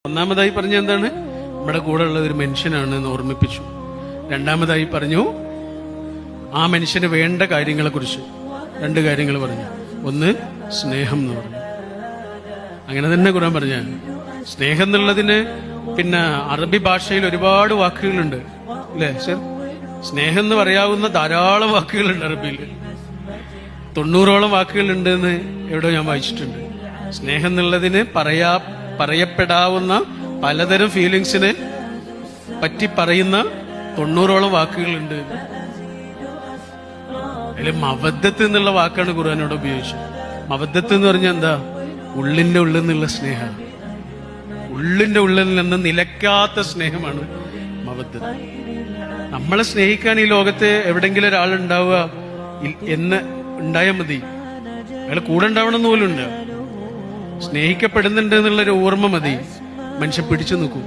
ഒന്നാമതായി പറഞ്ഞ എന്താണ്? നമ്മുടെ കൂടെ ഉള്ള ഒരു മനുഷ്യനാണ് എന്ന് ഓർമ്മിപ്പിച്ചു. രണ്ടാമതായി പറഞ്ഞു ആ മനുഷ്യന് വേണ്ട കാര്യങ്ങളെ കുറിച്ച് 2 കാര്യങ്ങൾ പറഞ്ഞു. ഒന്ന് സ്നേഹം എന്ന് പറഞ്ഞു. അങ്ങനെ തന്നെ ഖുർആൻ പറഞ്ഞ സ്നേഹം എന്നുള്ളതിന് പിന്നെ അറബി ഭാഷയിൽ ഒരുപാട് വാക്കുകളുണ്ട് അല്ലേ സർ? സ്നേഹം എന്ന് പറയാവുന്ന ധാരാളം വാക്കുകളുണ്ട് അറബിയിൽ. 90ഓളം വാക്കുകളുണ്ട് എന്ന് എവിടെയോ ഞാൻ വായിച്ചിട്ടുണ്ട്. സ്നേഹം എന്നുള്ളതിന് പറയപ്പെടാവുന്ന പലതരം ഫീലിങ്സിനെ പറ്റി പറയുന്ന 90ഓളം വാക്കുകളുണ്ട്. അതിൽ മവദ്ദത്ത് എന്നുള്ള വാക്കാണ് ഖുർആനോട് ഉപയോഗിച്ചത്. മവദ്ദത്ത് എന്ന് പറഞ്ഞാൽ എന്താ? ഉള്ളിന്റെ ഉള്ളിൽ നിന്നുള്ള സ്നേഹം. ഉള്ളിന്റെ ഉള്ളിൽ നിന്ന് നിലയ്ക്കാത്ത സ്നേഹമാണ് മവദ്ദത്ത്. നമ്മളെ സ്നേഹിക്കാൻ ഈ ലോകത്ത് എവിടെങ്കിലും ഒരാളുണ്ടാവുക എന്ന് ഉണ്ടായാൽ മതി. അയാൾ കൂടെ ഉണ്ടാവണമെന്ന് പോലും ഉണ്ട്. സ്നേഹിക്കപ്പെടുന്നുണ്ട് എന്നുള്ളൊരു ഓർമ്മ മതി. മനുഷ്യൻ പിടിച്ചു നിൽക്കും.